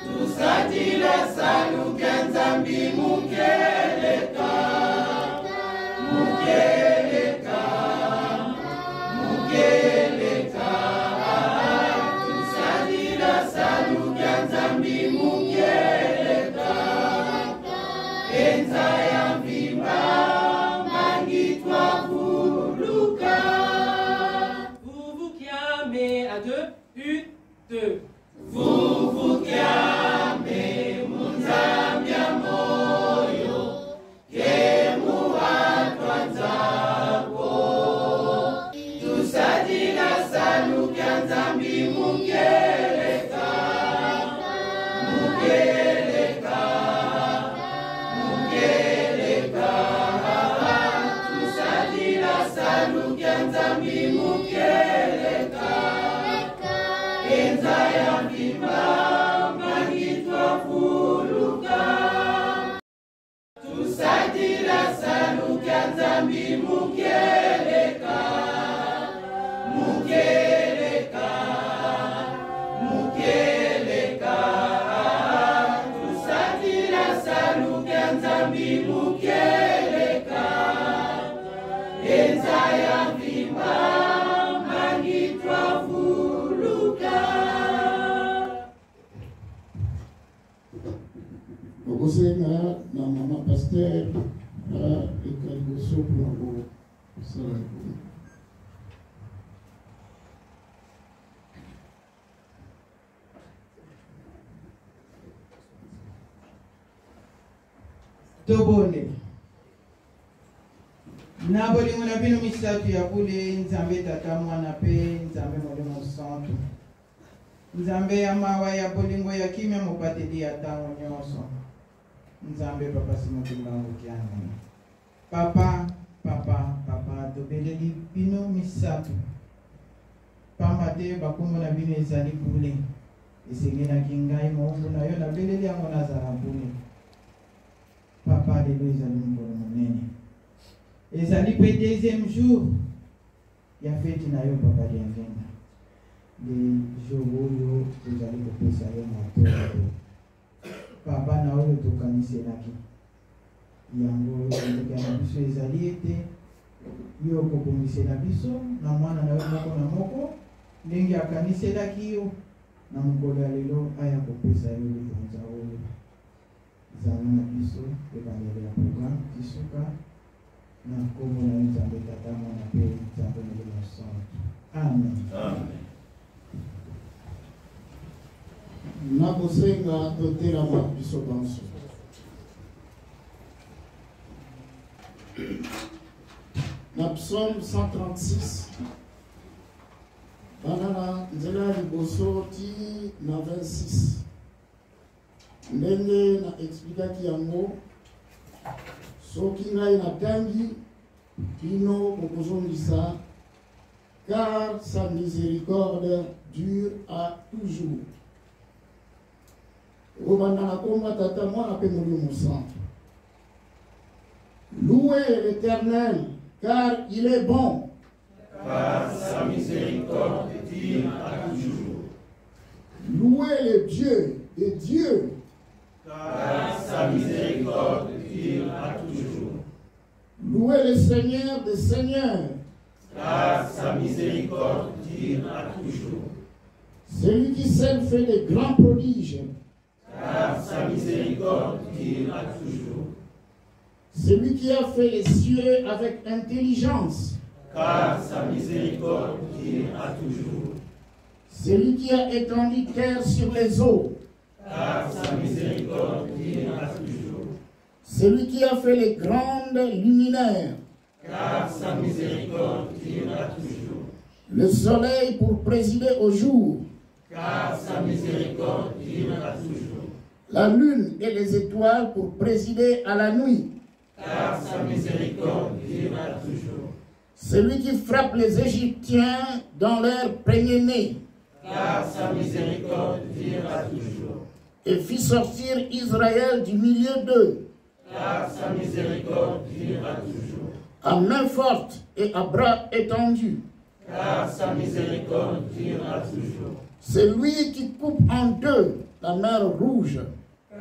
Tusadila saluka nzambi mukeleka. Mukeleka. Mukeleka. Tusadila saluka nzambi mukeleka. Enza ya mbimba mangitwa vuluka. Vous vous clamez à deux, une, deux. Vous vous clamez munzambia moyo kemu atwanzako. Tusadila saluka nzambi mukeleka. Mukeleka. Mukeleka. Tusadila saluka nzambi mukeleka. Enza ya mbimba mangitwa vuluka. Tusadila saluka nzambi mukeleka. Mukeleka. Mukeleka. Tusadila saluka nzambi mukeleka. Enza ya mbimba mangitwa vuluka. Okosenga na mama pasteur ekaliboso mpona kosala likolo. Tobone na bolingo na bino misatu ya kule nzambe tata mwana pe nzambe molimo santu nzambe ya mawa ya bolingo ya kimia mopateli ya ntango nyonso nzambe papa simotimbango kianga papa tobeleli bino misatu pamba te bakombo na bino ezali bule esengelaki ngai moumbu na yo nabeleli yango nazala bule papa lelo ezali mokolo monene ezali pe deuxième jour ya feti na yo papa liangenga le jour oyo tozali kopesa yo matoro papa na oyo tokaniselaki yango eleka na biso ezali ete yo kokomisela biso na mwana na yo moko na moko ndenge akaniselaki yo na mokolo ya lelo aya kopesa yo likonza oyo zala na biso ebandeli ya programme kisuka na kombo na nzambe tata mwana pe nzambe molimo santu amen. Amen. Nakosenga totelama biso banso. Na psaume 136 banana nzela ya liboso ti na 26 ndenge na explikaki yango soki ngai natangi bino bokozongisa car sa miséricorde dure à toujours. Obanda na komba tata mwana pe molimo santu. Louez l'Éternel car il est bon. Car sa miséricorde dure à toujours. Louez le Dieu des dieux. Car sa miséricorde dure à toujours. Louez le Seigneur des seigneurs. Car sa miséricorde dure à toujours. Celui qui seul fait de grands prodiges. Car sa miséricorde dure à toujours. Celui qui a fait les cieux avec intelligence. Car sa miséricorde dure à toujours. Celui qui a étendu terre sur les eaux. Car sa miséricorde dure à toujours. Celui qui a fait les grandes luminaires. Car sa miséricorde dure à toujours. Le soleil pour présider au jour. Car sa miséricorde dure à toujours. La lune et les étoiles pour présider à la nuit. Car sa miséricorde dure à toujours. Celui qui frappe les Égyptiens dans leur premier-né. Car sa miséricorde dure à toujours. Et fit sortir Israël du milieu d'eux. Car sa miséricorde dure à toujours. À main forte et à bras étendus. Car sa miséricorde dure à toujours. C'est lui qui coupe en deux la mer Rouge,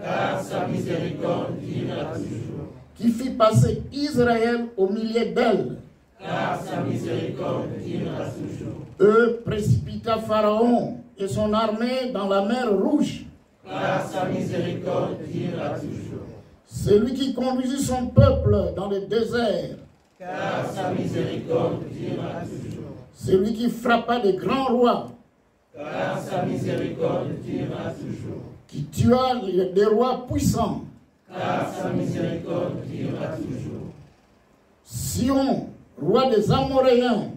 car sa miséricorde durera toujours. qui fit passer Israël au milieu d'elle. Car sa miséricorde durera toujours. Eux précipita Pharaon et son armée dans la mer Rouge. Car sa miséricorde durera toujours. C'est lui qui conduisit son peuple dans le désert. Car sa miséricorde durera toujours. C'est lui qui frappa des grands rois, Car sa miséricorde durera toujours. qui tua des rois puissants. Car sa miséricorde durera toujours. Sion, roi des Amoréens,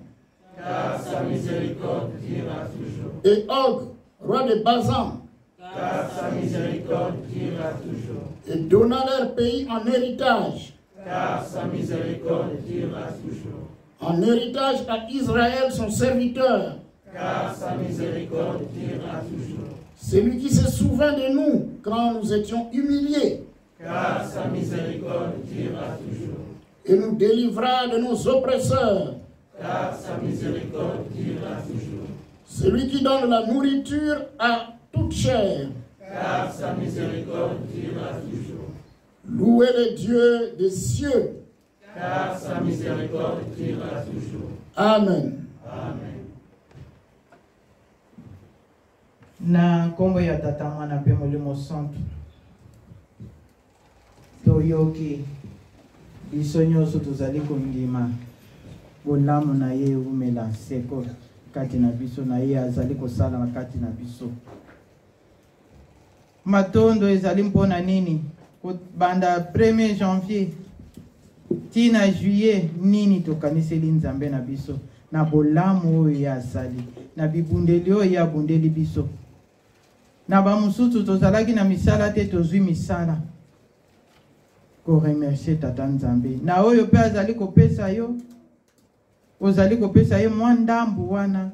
Car sa miséricorde durera toujours. et Og, roi de Bazan, Car sa miséricorde durera toujours. et donna leur pays en héritage. Car sa miséricorde durera toujours. En héritage à Israël, son serviteur. Car sa miséricorde durera toujours. C'est lui qui se souvint de nous quand nous étions humiliés Car sa miséricorde durera toujours. et nous délivra de nos oppresseurs. Car sa miséricorde durera toujours. C'est lui qui donne la nourriture à toute chair. Car sa miséricorde durera toujours. Louez le Dieu des cieux. Car sa miséricorde durera toujours. Amen. Amen. Na nkombo ya tata mwana mpe molimo santo toyoki biso nyonso tozali kondima bolamu na ye eumela seko kati na biso na ye azali kosala na kati na biso matondo ezali mpona nini banda 1er janvier tina juillet nini tokaniseli nzambe na biso na bolamu oyo ye azali na bibundeli oyo ye abundeli biso na bamususu tozalaki na misala te tozwi misala koremercie tata nzambe na oyo mpe azali kopesa yo ozali kopesa ye mwa ndambu wana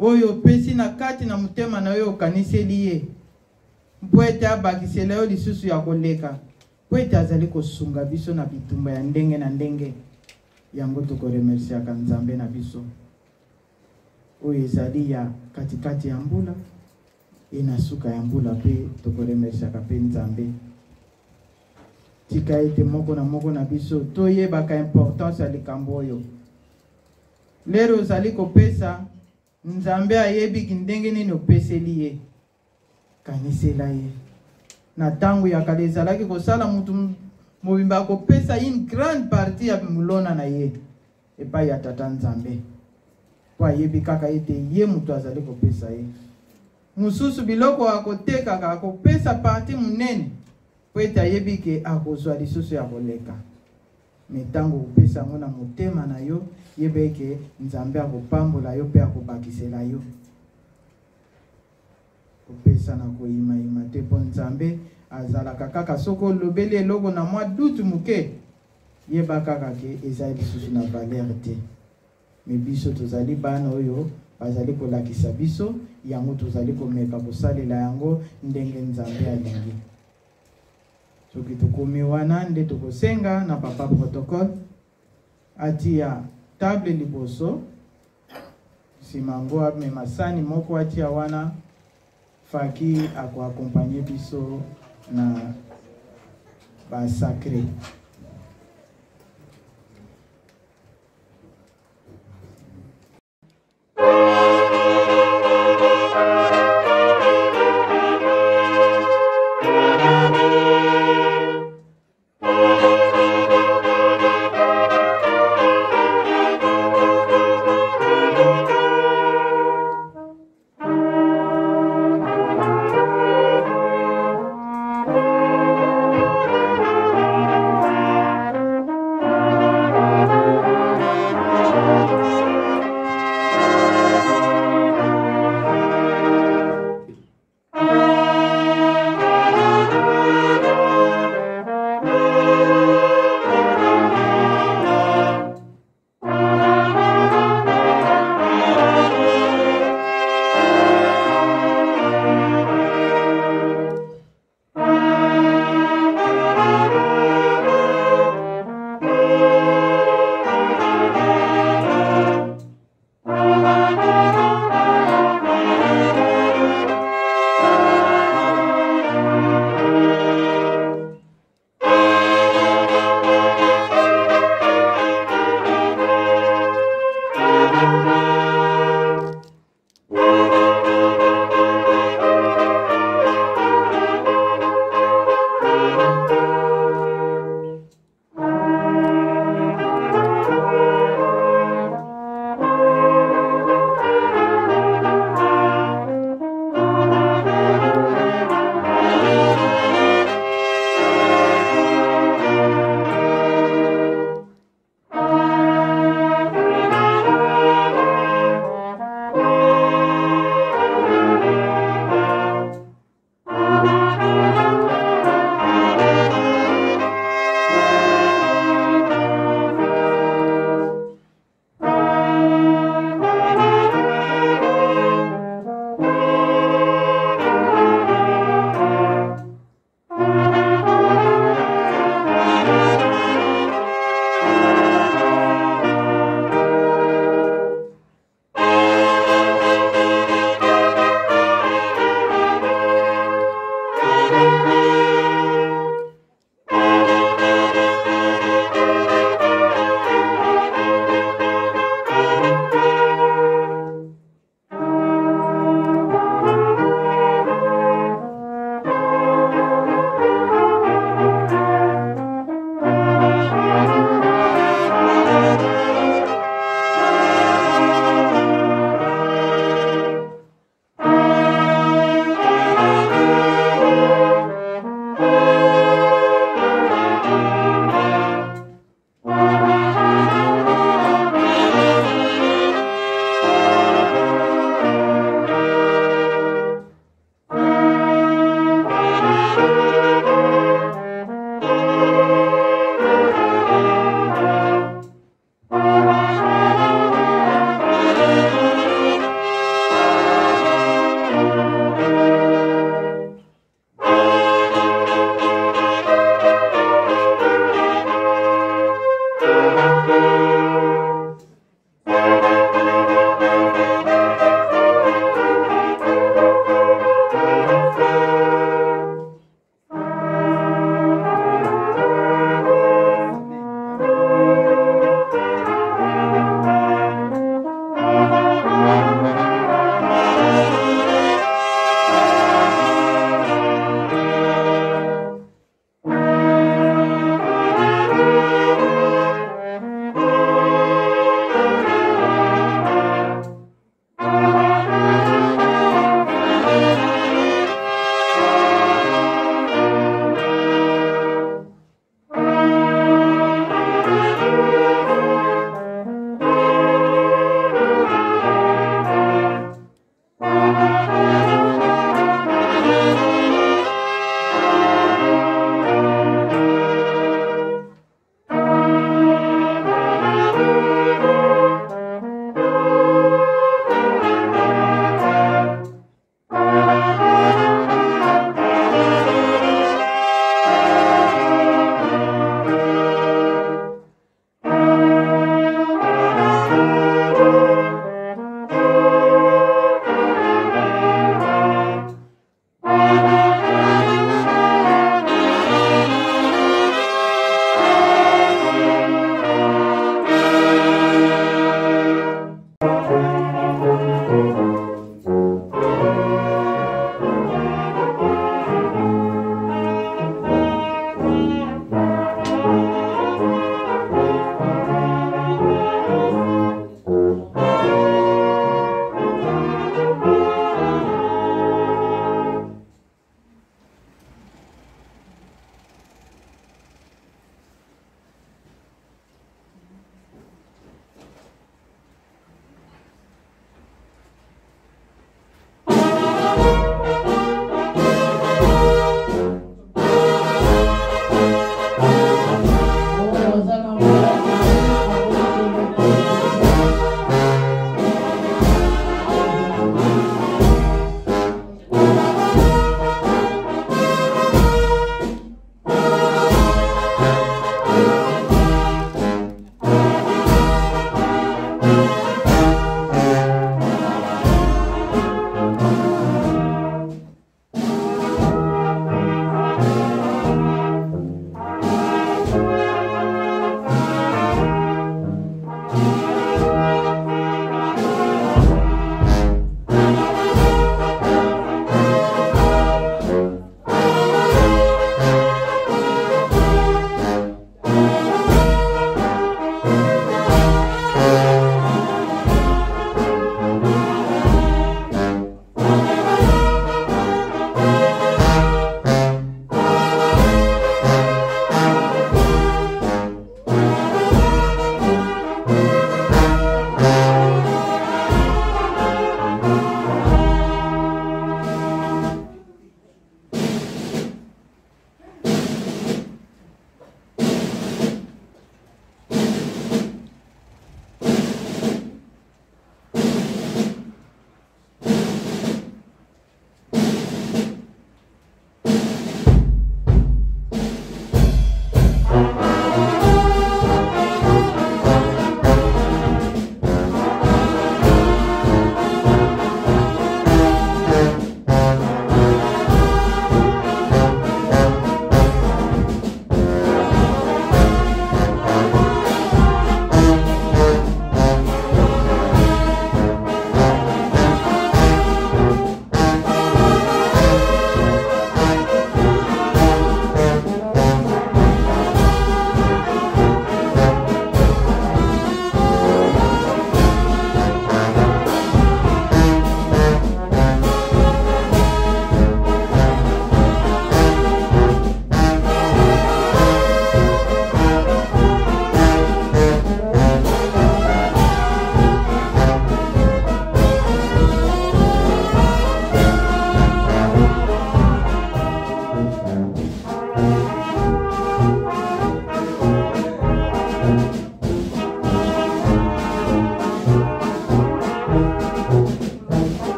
oyo opesi na kati na motema na yo okaniseli ye mpo ete abakisela yo lisusu ya koleka mpo ete azali kosunga biso na bitumba ya ndenge na ndenge yango tokoremerciaka nzambe na biso oyo ezali ya katikati ya mbula ena suka ya mbula mpe tokoremerciaka mpe nzambe tika ete moko na biso toyebaka importance ya likambo oyo lero ozali kopesa nzambe ayebiki ndenge nini opeseli ye kanisela ye na ntango ya kala ezalaki kosala mutu mobimba akopesa une grande partie ya mulona na ye epai ya tata nzambe po ayebi kaka ete ye mutu azali kopesa ye mususu biloko akotekaka akopesa parti munene po ete ayebi ke akozwa lisusu ya koleka me ntango kopesa yango na motema na yo yeba eke nzambe akopambola yo mpe akobakisela yo kopesa na koyimayima te mpo nzambe azalaka kaka soki olobeli eloko na mwa dutu moke yeba kaka ke eza lisusu na valeur te me biso tozali bana oyo bazali kolakisa biso yango tozali komeka kosalela yango ndenge nzambe alingi soki tokomi wana nde tokosenga na papa protocole atia table liboso nsima yango amema sani moko atia wana faki akoakompagne biso na basacre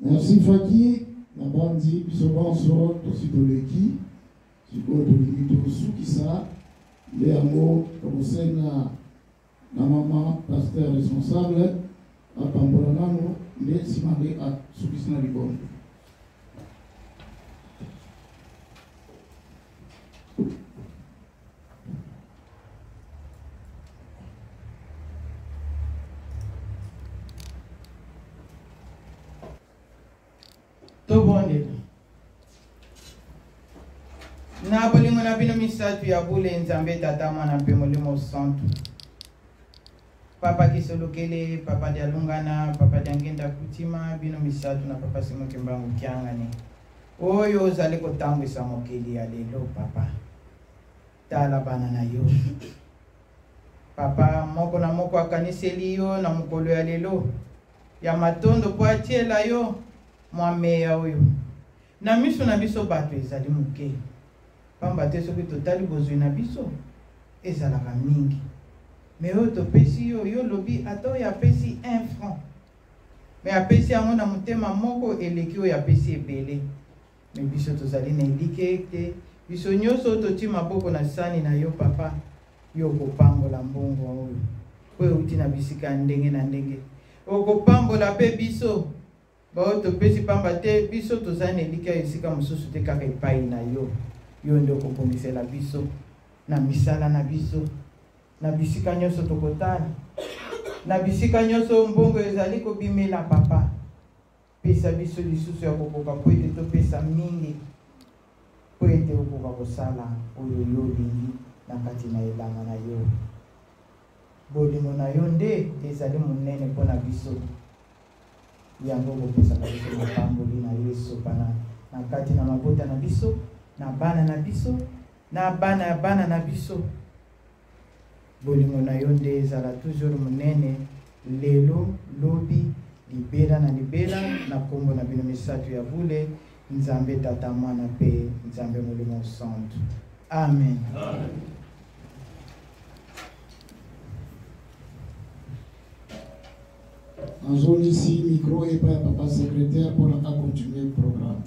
Merci Faki, na bandi biso bonso tositoleki sikoyo tolingi tosukisa nde yango tokosenga na mama pasteur responsable apambola nano nde nsima nde asukisi na libondo. Tobonde na bolingo na bino misatu ya bule nzambe tata mwana mpe molimo santu papa kisolokele papa dialungana papa diangenda kutima bino misatu na papa simoke mbangu kiangani oyo ozali kotambwisa mokili ya lelo papa tala bana na yo papa moko na moko akaniseli yo na mokolo ya lelo ya matondo po atiela yo mwameya oyo na miso na biso bato ezali moke pamba te soki totali bozwi na biso ezalaka mingi me oyo topesi yo yo lobi ata oyo apesi 1 franc me apesi yango na motema moko eleki oyo apesi ebele me biso tozali na elike ete biso nyonso toti maboko na sani na yo papa yo kopambola mbongo oyo oyo euti na bisika ndenge na ndenge okopambola mpe biso bao topesi pamba te biso tozali na elike ya esika mosusu te kaka epai na yo yo nde okokomisela biso na misala na biso na bisika nyonso tokotala na bisika nyonso mbongo ezali kobimela papa pesa biso lisusu ya kokoka po ete topesa mingi po ete okoka kosala oyo yo olingi na kati na elanga na yo bolingo na yo nde ezali monene mpo na biso yango kopesaka biso mapamboli na yesu pana na kati na mabota na biso na bana na biso na bana ya bana na biso bolingo na yo nde ezala toujours monene lelo lobi libela na libela na kombo na bino misatu ya bule nzambe tata mwana mpe nzambe molimo santu amen, amen. En ici, micro et papa secrétaire pour continuer le programme.